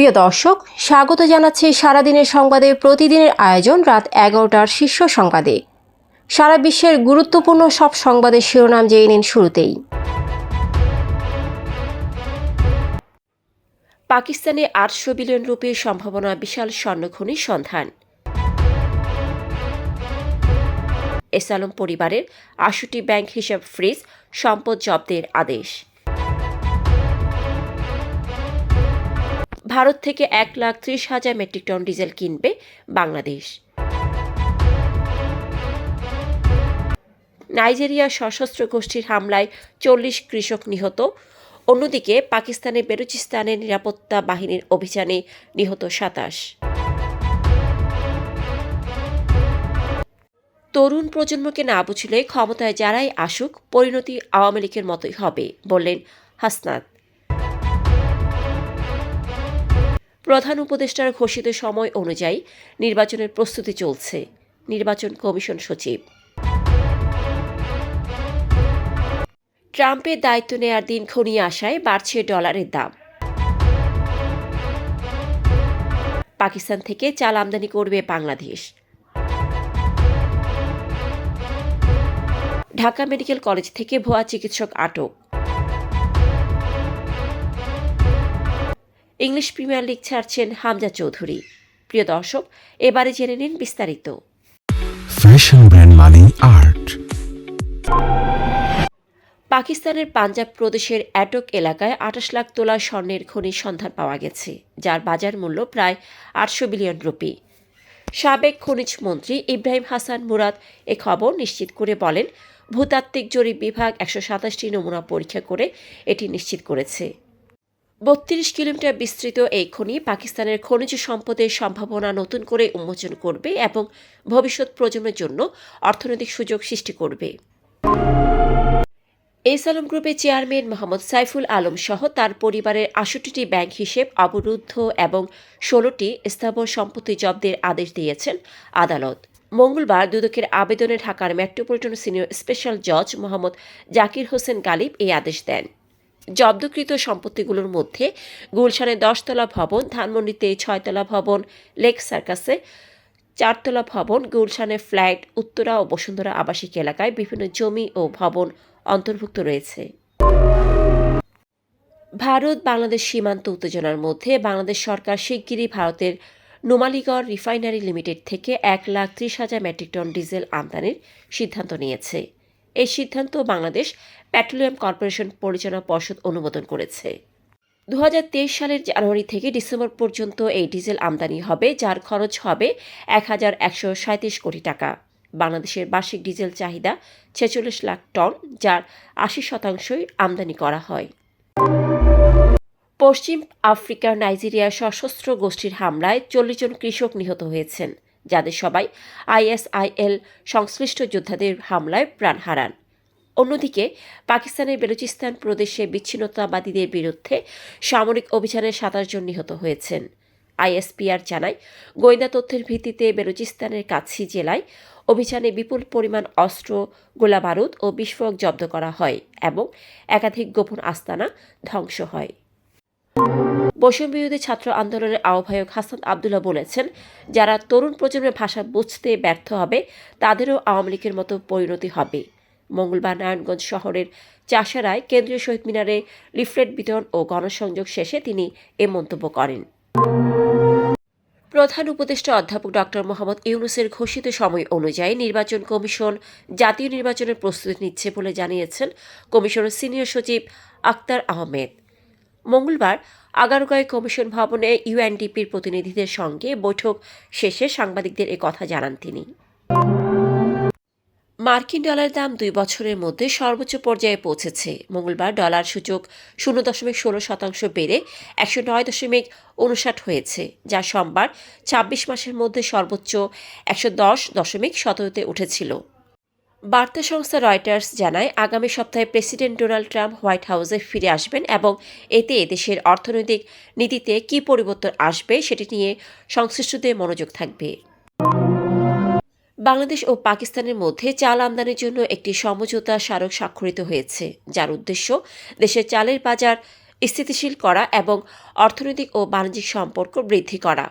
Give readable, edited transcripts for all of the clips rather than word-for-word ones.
প্রিয় দর্শক, স্বাগত জানাচ্ছি সারাদিনের সংবাদে প্রতিদিনের আয়োজন রাত 11টার শীর্ষ সংবাদে। সারা বিশ্বের গুরুত্বপূর্ণ সব সংবাদের শিরোনাম জেনে নিন শুরুতেই। পাকিস্তানে 800 বিলিয়ন রুপির সম্ভাবনা বিশাল স্বর্ণখনির সন্ধান। এস আলম পরিবারের 80টি ব্যাংক হিসাব ফ্রিজ, সম্পদ জব্দের আদেশ। ভারত থেকে 1,30,000 মেট্রিক টন ডিজেল কিনবে বাংলাদেশ। নাইজেরিয়া সশস্ত্র গোষ্ঠীর হামলায় 40 কৃষক নিহত। অন্যদিকে পাকিস্তানের বেলুচিস্তানের নিরাপত্তা বাহিনীর অভিযানে নিহত 27। তরুণ প্রজন্মকে না বুঝলে ক্ষমতায় যারাই আসুক পরিণতি আওয়ামী লীগের মতোই হবে, বললেন হাসনাত। প্রধান উপদেষ্টার ঘোষিত সময় অনুযায়ী নির্বাচনের প্রস্তুতি চলছে, নির্বাচন কমিশন সচিব। ট্রাম্পের দায়িত্ব নেয়ার দিন ঘনিয়ে আসায় বাড়ছে ডলারের দাম। পাকিস্তান থেকে চাল আমদানি করবে বাংলাদেশ। ঢাকা মেডিকেল কলেজ থেকে ভুয়া চিকিৎসক আটক। ইংলিশ প্রিমিয়ার লিগ ছাড়ছেন হামজা চৌধুরী। প্রিয় দর্শক, এবারে জেনে নিন বিস্তারিত। ফ্যাশন ব্র্যান্ড মানে আর্ট। পাকিস্তানের পাঞ্জাব প্রদেশের অ্যাটক এলাকায় 28 লাখ তোলা স্বর্ণের খনির সন্ধান পাওয়া গেছে, যার বাজার মূল্য প্রায় 800 বিলিয়ন রুপি। সাবেক খনিজ মন্ত্রী ইব্রাহিম হাসান মুরাদ এ খবর নিশ্চিত করে বলেন, ভূতাত্ত্বিক জরিপ বিভাগ 127টি নমুনা পরীক্ষা করে এটি নিশ্চিত করেছে। 32 কিলোমিটার বিস্তৃত এই খনি পাকিস্তানের খনিজ সম্পদের সম্ভাবনা নতুন করে উন্মোচন করবে এবং ভবিষ্যৎ প্রজন্মের জন্য অর্থনৈতিক সুযোগ সৃষ্টি করবে। এস আলম গ্রুপের চেয়ারম্যান মোহাম্মদ সাইফুল আলম সহ তার পরিবারের 68টি ব্যাংক হিসেব অবরুদ্ধ এবং 16টি স্থাবর সম্পত্তি জব্দের আদেশ দিয়েছেন আদালত। মঙ্গলবার দুদকের আবেদনে ঢাকার মেট্রোপলিটন সিনিয়র স্পেশাল জজ মোহাম্মদ জাকির হোসেন গালিব এই আদেশ দেন। জব্দকৃত সম্পত্তিগুলোর মধ্যে গুলশানে 10তলা ভবন, ধানমন্ডিতে 6তলা ভবন, লেক সার্কাসে 4তলা ভবন, গুলশানে ফ্ল্যাট, উত্তরা ও বসুন্ধরা আবাসিক এলাকায় বিভিন্ন জমি ও ভবন অন্তর্ভুক্ত রয়েছে। ভারত বাংলাদেশ সীমান্ত উত্তেজনার মধ্যে বাংলাদেশ সরকার শিগগিরই ভারতের নুমালীগড় রিফাইনারি লিমিটেড থেকে 1,30,000 মেট্রিক টন ডিজেল আমদানির সিদ্ধান্ত নিয়েছে। এই সিদ্ধান্ত বাংলাদেশ পেট্রোলিয়াম কর্পোরেশন পরিচালনা পর্ষদ অনুমোদন করেছে। 2023 সালের জানুয়ারি থেকে ডিসেম্বর পর্যন্ত এই ডিজেল আমদানি হবে, যার খরচ হবে 1,137 কোটি টাকা। বাংলাদেশের বার্ষিক ডিজেল চাহিদা 46 লাখ টন, যার 80% আমদানি করা হয়। পশ্চিম আফ্রিকার নাইজেরিয়ার সশস্ত্র গোষ্ঠীর হামলায় 40 জন কৃষক নিহত হয়েছেন, যাদের সবাই ISIL সংশ্লিষ্ট যোদ্ধাদের হামলায় প্রাণ হারান। অন্যদিকে পাকিস্তানের বেলুচিস্তান প্রদেশে বিচ্ছিন্নতাবাদীদের বিরুদ্ধে সামরিক অভিযানে 27 জন নিহত হয়েছেন। ISPR জানায়, গোয়েন্দা তথ্যের ভিত্তিতে বেলুচিস্তানের কাছি জেলায় অভিযানে বিপুল পরিমাণ অস্ত্র, গোলাবারুদ ও বিস্ফোরক জব্দ করা হয় এবং একাধিক গোপন আস্তানা ধ্বংস হয়। বৈষম্যবিরোধী ছাত্র আন্দোলনের আহ্বায়ক হাসান আবদুল্লাহ বলেছেন, যারা তরুণ প্রজন্মের ভাষা বুঝতে ব্যর্থ হবে তাদেরও আওয়ামী লীগের মতো পরিণতি হবে। মঙ্গলবার নারায়ণগঞ্জ শহরের চাষারায় কেন্দ্রীয় শহীদ মিনারে লিফলেট বিতরণ ও গণসংযোগ শেষে তিনি এ মন্তব্য করেন। প্রধান উপদেষ্টা অধ্যাপক ডক্টর মোহাম্মদ ইউনূসের ঘোষিত সময় অনুযায়ী নির্বাচন কমিশন জাতীয় নির্বাচনের প্রস্তুতি নিচ্ছে বলে জানিয়েছেন কমিশনের সিনিয়র সচিব আক্তার আহমেদ। মঙ্গলবার আগারগাঁও কমিশন ভবনে UNDPর প্রতিনিধিদের সঙ্গে বৈঠক শেষে সাংবাদিকদের এ কথা জানান তিনি। মার্কিন ডলারের দাম 2 বছরের মধ্যে সর্বোচ্চ পর্যায়ে পৌঁছেছে। মঙ্গলবার ডলার সূচক 0.16% বেড়ে 109.59 হয়েছে, যা সোমবার 26 মাসের মধ্যে সর্বোচ্চ 110.17তে উঠেছিল। বার্তা সংস্থা রয়টার্স জানায়, আগামী সপ্তাহে প্রেসিডেন্ট ডোনাল্ড ট্রাম্প হোয়াইট হাউসে ফিরে আসবেন এবং এতে দেশের অর্থনৈতিক নীতিতে কী পরিবর্তন আসবে সেটি নিয়ে সংশ্লিষ্টদের মনোযোগ থাকবে। বাংলাদেশ ও পাকিস্তানের মধ্যে চাল আমদানির জন্য একটি সমঝোতা স্মারক স্বাক্ষরিত হয়েছে, যার উদ্দেশ্য দেশের চালের বাজার স্থিতিশীল করা এবং অর্থনৈতিক ও বাণিজ্যিক সম্পর্ক বৃদ্ধি করা।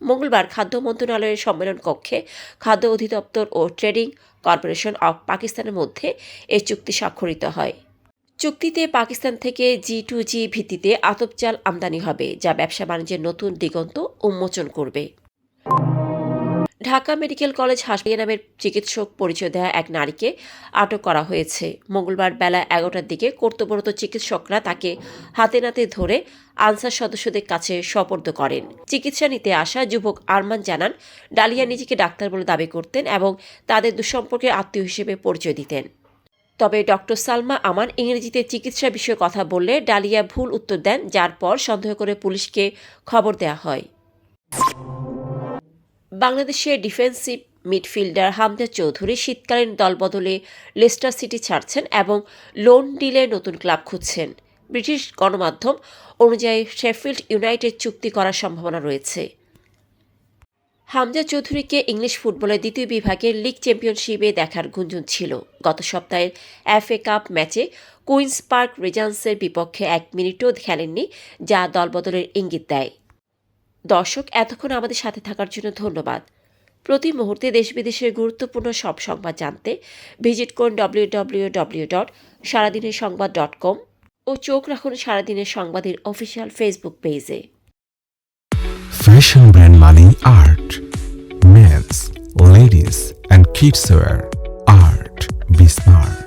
মঙ্গলবার খাদ্য মন্ত্রণালয়ের সম্মেলন কক্ষে খাদ্য অধিদপ্তর ও ট্রেডিং কর্পোরেশন অব পাকিস্তানের মধ্যে এই চুক্তি স্বাক্ষরিত হয়। চুক্তিতে পাকিস্তান থেকে G2G ভিত্তিতে আতপ চাল আমদানি হবে, যা ব্যবসা বাণিজ্যের নতুন দিগন্ত উন্মোচন করবে। ঢাকা মেডিকেল কলেজ হাসপাতাল নামের চিকিৎসক পরিচয় দেওয়া এক নারীকে আটক করা হয়েছে। মঙ্গলবার বেলা 11টার দিকে কর্তব্যরত চিকিৎসকরা তাকে হাতে নাতে ধরে আনসার সদস্যদের কাছে সোপর্দ করেন। চিকিৎসা নিতে আসা যুবক আরমান জানান, ডালিয়া নিজেকে ডাক্তার বলে দাবি করতেন এবং তাদের দুঃসম্পর্কের আত্মীয় হিসেবে পরিচয় দিতেন। তবে ডক্টর সালমা আমান ইংরেজিতে চিকিৎসা বিষয়ে কথা বললে ডালিয়া ভুল উত্তর দেন, যার পর সন্দেহ করে পুলিশকে খবর দেওয়া হয়। বাংলাদেশের ডিফেন্সিভ মিডফিল্ডার হামজা চৌধুরী শীতকালীন দলবদলে লেস্টার সিটি ছাড়ছেন এবং লোন ডিলে নতুন ক্লাব খুঁজছেন। ব্রিটিশ গণমাধ্যম অনুযায়ী শেফিল্ড ইউনাইটেড চুক্তি করার সম্ভাবনা রয়েছে। হামজা চৌধুরীকে ইংলিশ ফুটবলের দ্বিতীয় বিভাগের লিগ চ্যাম্পিয়নশিপে দেখার গুঞ্জন ছিল। গত সপ্তাহের FA কাপ ম্যাচে কুইন্স পার্ক রেজান্সের বিপক্ষে 1 মিনিটও খেলেননি, যা দলবদলের ইঙ্গিত দেয়। দর্শক, এতক্ষণ আমাদের সাথে থাকার জন্য ধন্যবাদ। প্রতি মুহূর্তে দেশ বিদেশের গুরুত্বপূর্ণ সব সংবাদ জানতে ভিজিট করুন www.সারাদিনেরসংবাদ.com ও চোখ রাখুন সারাদিনের সংবাদের অফিসিয়াল ফেসবুক পেজে। Fashion brand money art. Men's, ladies, and kids wear art. Be smart.